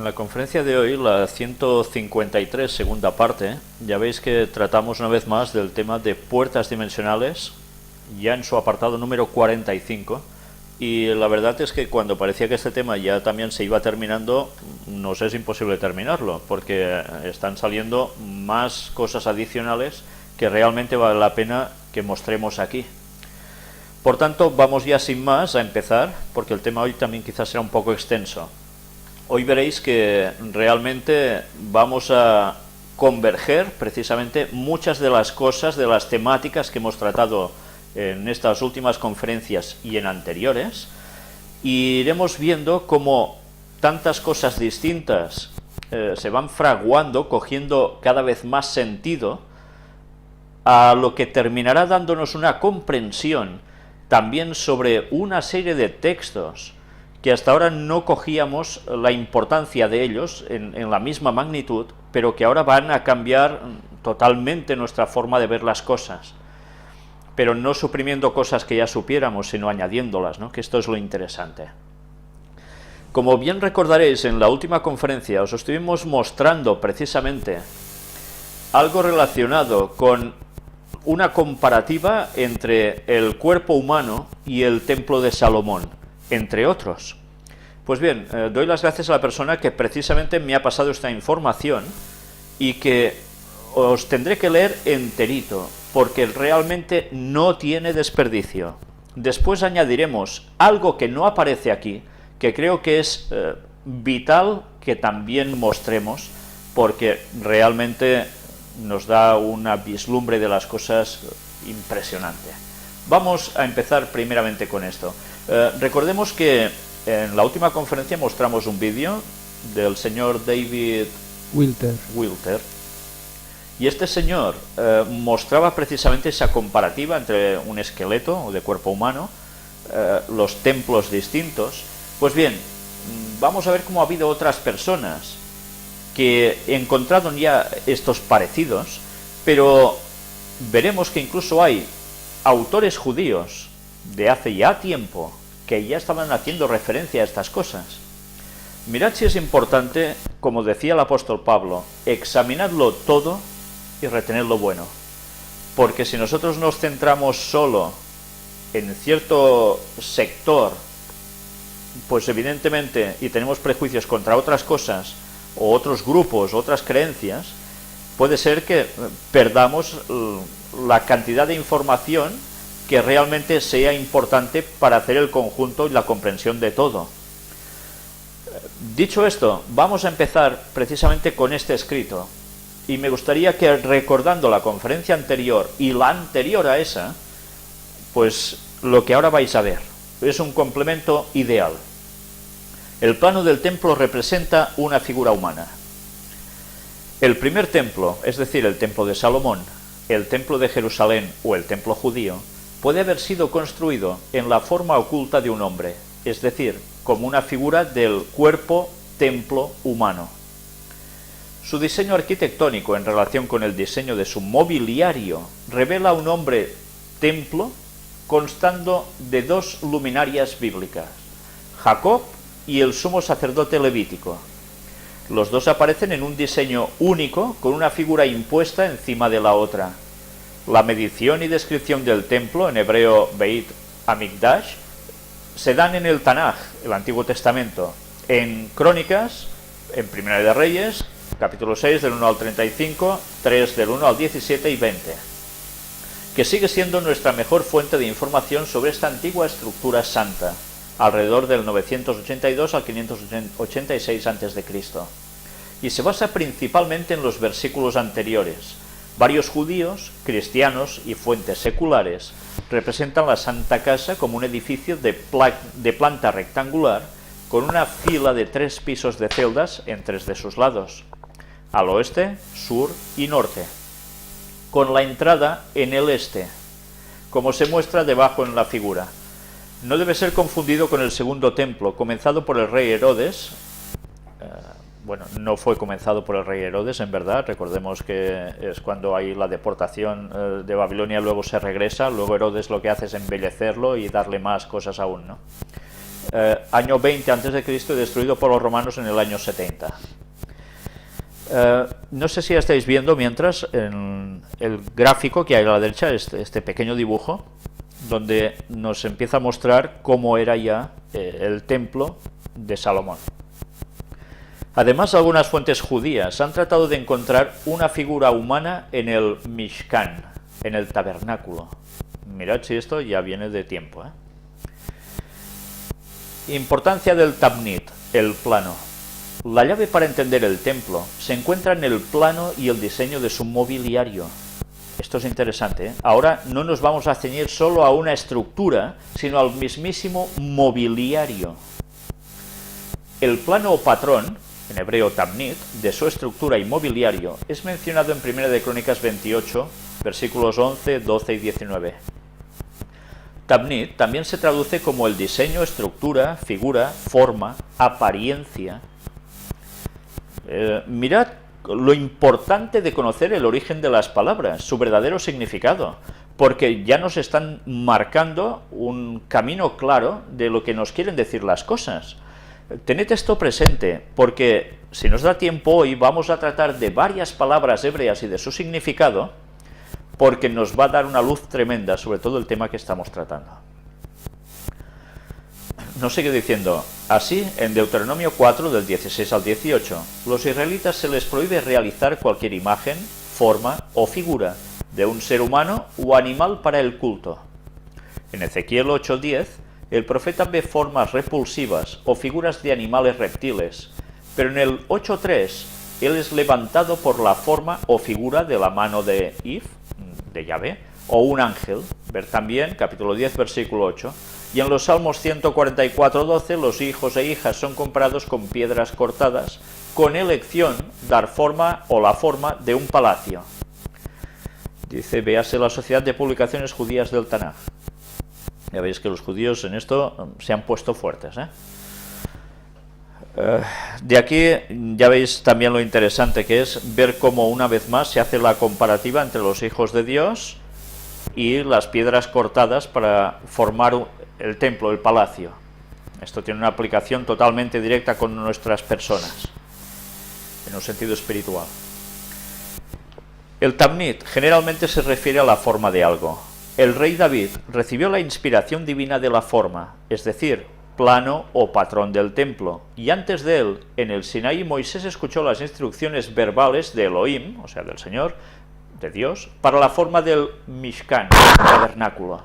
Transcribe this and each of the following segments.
En la conferencia de hoy, la 153, segunda parte, ya veis que tratamos una vez más del tema de puertas dimensionales, ya en su apartado número 45, y la verdad es que cuando parecía que este tema ya también se iba terminando, nos es imposible terminarlo, porque están saliendo más cosas adicionales que realmente vale la pena que mostremos aquí. Por tanto, vamos ya sin más a empezar, porque el tema hoy también quizás será un poco extenso. Hoy veréis que realmente vamos a converger precisamente muchas de las cosas, de las temáticas que hemos tratado en estas últimas conferencias y en anteriores, y iremos viendo cómo tantas cosas distintas se van fraguando, cogiendo cada vez más sentido, a lo que terminará dándonos una comprensión también sobre una serie de textos que hasta ahora no cogíamos la importancia de ellos en la misma magnitud, pero que ahora van a cambiar totalmente nuestra forma de ver las cosas. Pero no suprimiendo cosas que ya supiéramos, sino añadiéndolas, ¿no? Que esto es lo interesante. Como bien recordaréis, en la última conferencia os estuvimos mostrando precisamente algo relacionado con una comparativa entre el cuerpo humano y el templo de Salomón, entre otros. Pues bien, doy las gracias a la persona que precisamente me ha pasado esta información y que os tendré que leer enterito, porque realmente no tiene desperdicio. Después añadiremos algo que no aparece aquí, que creo que es vital que también mostremos, porque realmente nos da una vislumbre de las cosas impresionante. Vamos a empezar primeramente con esto. Recordemos que en la última conferencia mostramos un vídeo del señor David Wilter, y este señor mostraba precisamente esa comparativa entre un esqueleto de cuerpo humano, los templos distintos. Pues bien, vamos a ver cómo ha habido otras personas que encontraron ya estos parecidos, pero veremos que incluso hay autores judíos de hace ya tiempo que ya estaban haciendo referencia a estas cosas. Mirad si es importante, como decía el apóstol Pablo, examinadlo todo y retened lo bueno, porque si nosotros nos centramos solo en cierto sector, pues evidentemente, y tenemos prejuicios contra otras cosas, o otros grupos, otras creencias, puede ser que perdamos la cantidad de información que realmente sea importante para hacer el conjunto y la comprensión de todo. Dicho esto, vamos a empezar precisamente con este escrito, y me gustaría que, recordando la conferencia anterior y la anterior a esa, pues lo que ahora vais a ver es un complemento ideal. El plano del templo representa una figura humana. El primer templo, es decir, el templo de Salomón, el templo de Jerusalén o el templo judío, puede haber sido construido en la forma oculta de un hombre, es decir, como una figura del cuerpo-templo humano. Su diseño arquitectónico en relación con el diseño de su mobiliario revela un hombre-templo constando de dos luminarias bíblicas, Jacob y el sumo sacerdote levítico. Los dos aparecen en un diseño único con una figura impuesta encima de la otra. La medición y descripción del templo, en hebreo Beit Hamikdash, se dan en el Tanaj, el Antiguo Testamento, en Crónicas, en Primera de Reyes, capítulo 6 del 1 al 35, 3 del 1 al 17 y 20, que sigue siendo nuestra mejor fuente de información sobre esta antigua estructura santa, alrededor del 982 al 586 a.C., y se basa principalmente en los versículos anteriores. Varios judíos, cristianos y fuentes seculares representan la Santa Casa como un edificio de planta rectangular con una fila de 3 pisos de celdas en 3 de sus lados, al oeste, sur y norte, con la entrada en el este, como se muestra debajo en la figura. No debe ser confundido con el segundo templo, comenzado por el rey Herodes. Bueno, no fue comenzado por el rey Herodes, en verdad. Recordemos que es cuando hay la deportación de Babilonia, luego se regresa, luego Herodes lo que hace es embellecerlo y darle más cosas aún, ¿no? año 20 a.C. y destruido por los romanos en el año 70. No sé si ya estáis viendo mientras en el gráfico que hay a la derecha, este pequeño dibujo, donde nos empieza a mostrar cómo era ya el templo de Salomón. Además, algunas fuentes judías han tratado de encontrar una figura humana en el Mishkan, en el tabernáculo. Mirad si esto ya viene de tiempo. Importancia del Tabnit, el plano. La llave para entender el templo se encuentra en el plano y el diseño de su mobiliario. Esto es interesante. Ahora no nos vamos a ceñir solo a una estructura, sino al mismísimo mobiliario. El plano o patrón, en hebreo Tabnit, de su estructura y mobiliario es mencionado en 1 de Crónicas 28, versículos 11, 12 y 19. Tabnit también se traduce como el diseño, estructura, figura, forma, apariencia. Mirad lo importante de conocer el origen de las palabras, su verdadero significado, porque ya nos están marcando un camino claro de lo que nos quieren decir las cosas. Tened esto presente, porque si nos da tiempo hoy vamos a tratar de varias palabras hebreas y de su significado, porque nos va a dar una luz tremenda sobre todo el tema que estamos tratando. Nos sigue diciendo, así, en Deuteronomio 4, del 16 al 18, los israelitas se les prohíbe realizar cualquier imagen, forma o figura de un ser humano o animal para el culto. En Ezequiel 8:10, el profeta ve formas repulsivas o figuras de animales reptiles, pero en el 8:3, él es levantado por la forma o figura de la mano de If, de Yahvé, o un ángel, ver también capítulo 10, versículo 8, y en los Salmos 144:12, los hijos e hijas son comprados con piedras cortadas, con elección dar forma o la forma de un palacio. Dice, véase la Sociedad de Publicaciones Judías del Tanaj. Ya veis que los judíos en esto se han puesto fuertes, De aquí ya veis también lo interesante que es ver cómo una vez más se hace la comparativa entre los hijos de Dios y las piedras cortadas para formar el templo, el palacio. Esto tiene una aplicación totalmente directa con nuestras personas, en un sentido espiritual. El Tabnit generalmente se refiere a la forma de algo. El rey David recibió la inspiración divina de la forma, es decir, plano o patrón del templo, y antes de él, en el Sinaí, Moisés escuchó las instrucciones verbales de Elohim, o sea, del Señor, de Dios, para la forma del Mishkan, tabernáculo.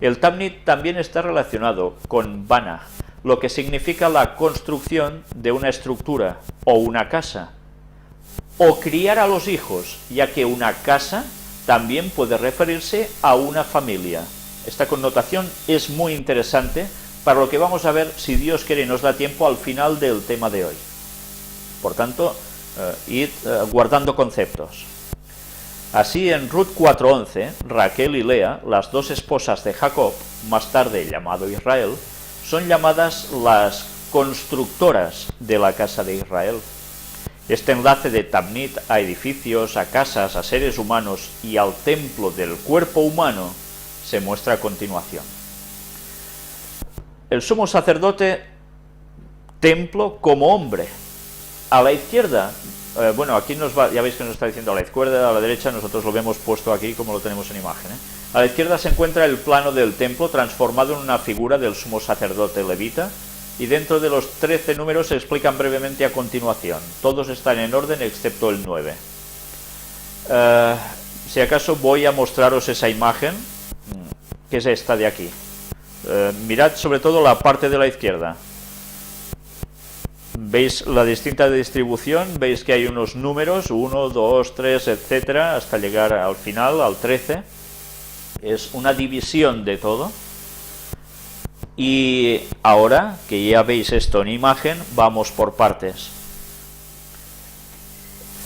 El Tabnit también está relacionado con Bana, lo que significa la construcción de una estructura o una casa, o criar a los hijos, ya que una casa también puede referirse a una familia. Esta connotación es muy interesante para lo que vamos a ver, si Dios quiere y nos da tiempo, al final del tema de hoy. Por tanto, id guardando conceptos. Así, en Ruth 4:11, Raquel y Lea, las dos esposas de Jacob, más tarde llamado Israel, son llamadas las constructoras de la casa de Israel. Este enlace de Tabnit a edificios, a casas, a seres humanos y al templo del cuerpo humano se muestra a continuación. El sumo sacerdote, templo como hombre. A la izquierda, bueno, aquí ya veis que nos está diciendo a la izquierda, a la derecha, nosotros lo vemos puesto aquí como lo tenemos en imagen. A la izquierda se encuentra el plano del templo transformado en una figura del sumo sacerdote levita, y dentro de los 13 números se explican brevemente a continuación. Todos están en orden excepto el 9. Si acaso voy a mostraros esa imagen, que es esta de aquí. Mirad sobre todo la parte de la izquierda. Veis la distinta distribución, veis que hay unos números, 1, 2, 3, etcétera, hasta llegar al final, al 13. Es una división de todo. Y ahora que ya veis esto en imagen, vamos por partes.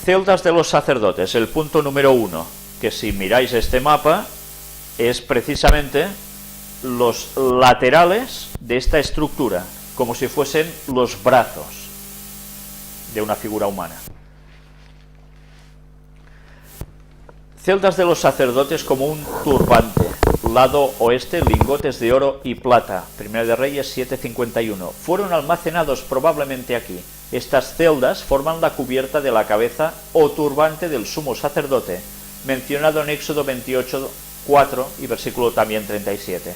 Celdas de los sacerdotes, el punto número 1, que si miráis este mapa, es precisamente los laterales de esta estructura, como si fuesen los brazos de una figura humana. Celdas de los sacerdotes como un turbante, Lado oeste, lingotes de oro y plata. Primera de Reyes 7:51. Fueron almacenados probablemente aquí. Estas celdas forman la cubierta de la cabeza o turbante del sumo sacerdote, mencionado en Éxodo 28:4 y versículo también 37.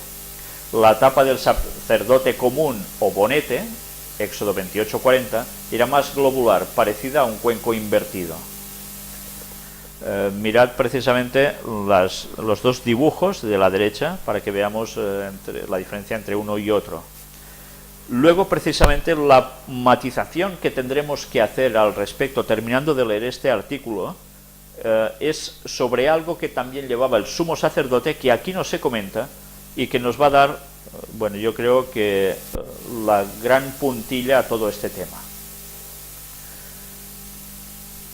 La tapa del sacerdote común o bonete, Éxodo 28:40, era más globular, parecida a un cuenco invertido. Mirad precisamente los dos dibujos de la derecha para que veamos la diferencia entre uno y otro. Luego, precisamente, la matización que tendremos que hacer al respecto, terminando de leer este artículo, es sobre algo que también llevaba el sumo sacerdote, que aquí no se comenta, y que nos va a dar, bueno, yo creo que la gran puntilla a todo este tema.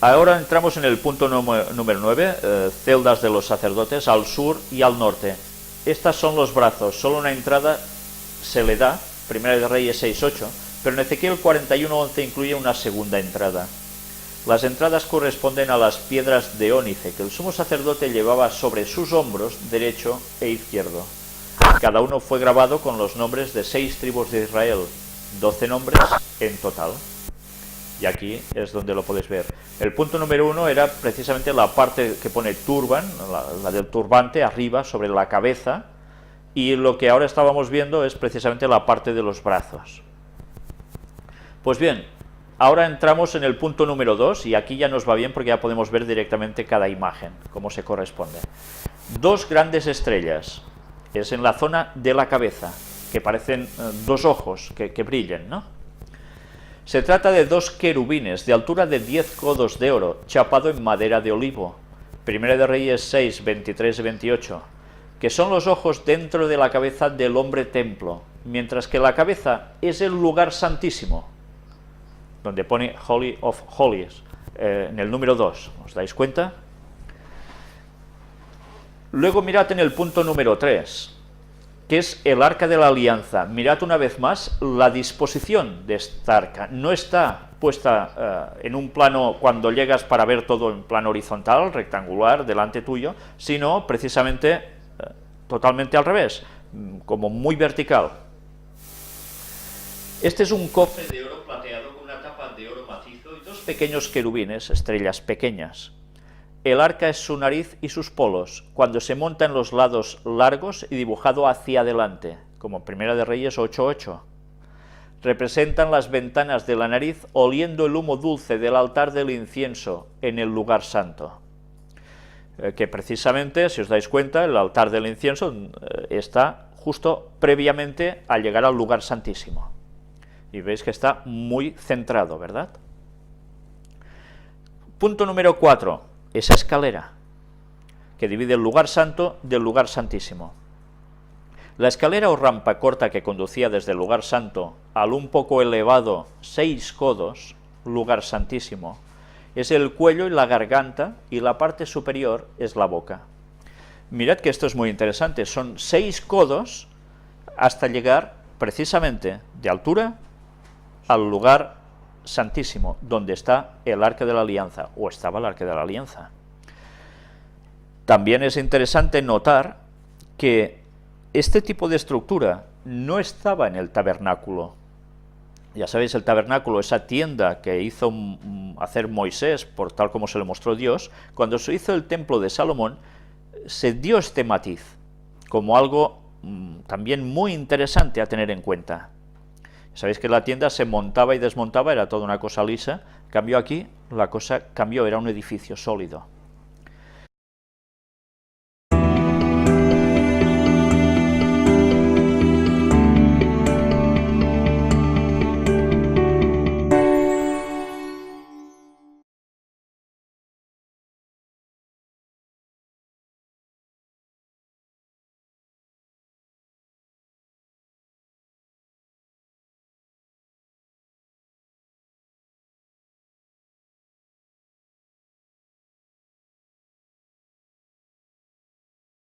Ahora entramos en el punto número 9, celdas de los sacerdotes al sur y al norte. Estos son los brazos, solo una entrada se le da, Primera de Reyes 6:8, pero en Ezequiel 41:11 incluye una segunda entrada. Las entradas corresponden a las piedras de ónice que el sumo sacerdote llevaba sobre sus hombros derecho e izquierdo. Cada uno fue grabado con los nombres de 6 tribus de Israel, 12 nombres en total. Y aquí es donde lo podéis ver. El punto número 1 era precisamente la parte que pone turban, la del turbante arriba sobre la cabeza, y lo que ahora estábamos viendo es precisamente la parte de los brazos. Pues bien, ahora entramos en el punto número 2 y aquí ya nos va bien porque ya podemos ver directamente cada imagen, cómo se corresponde. 2 grandes estrellas, es en la zona de la cabeza, que parecen 2 ojos que brillan, ¿no? Se trata de 2 querubines de altura de 10 codos de oro, chapado en madera de olivo. Primera de Reyes 6, 23 y 28, que son los ojos dentro de la cabeza del hombre templo, mientras que la cabeza es el lugar santísimo, donde pone Holy of Holies, en el número 2, ¿os dais cuenta? Luego mirad en el punto número 3, que es el arca de la alianza. Mirad una vez más la disposición de esta arca. No está puesta en un plano cuando llegas para ver todo en plano horizontal, rectangular, delante tuyo, sino precisamente totalmente al revés, como muy vertical. Este es un cofre de oro plateado con una tapa de oro macizo y 2 pequeños querubines, estrellas pequeñas. El arca es su nariz y sus polos, cuando se monta en los lados largos y dibujado hacia adelante, como Primera de Reyes 8:8. Representan las ventanas de la nariz oliendo el humo dulce del altar del incienso en el lugar santo. Que precisamente, si os dais cuenta, el altar del incienso está justo previamente al llegar al lugar santísimo. Y veis que está muy centrado, ¿verdad? Punto número 4. Esa escalera que divide el lugar santo del lugar santísimo. La escalera o rampa corta que conducía desde el lugar santo al un poco elevado 6 codos, lugar santísimo, es el cuello y la garganta, y la parte superior es la boca. Mirad que esto es muy interesante, son 6 codos hasta llegar precisamente de altura al lugar santísimo, donde está el arca de la alianza, o estaba el arca de la alianza. También es interesante notar que este tipo de estructura no estaba en el tabernáculo. Ya sabéis, el tabernáculo, esa tienda que hizo hacer Moisés, por tal como se lo mostró Dios, cuando se hizo el templo de Salomón, se dio este matiz, como algo también muy interesante a tener en cuenta. Sabéis que la tienda se montaba y desmontaba, era toda una cosa lisa. Cambió aquí, la cosa cambió, era un edificio sólido.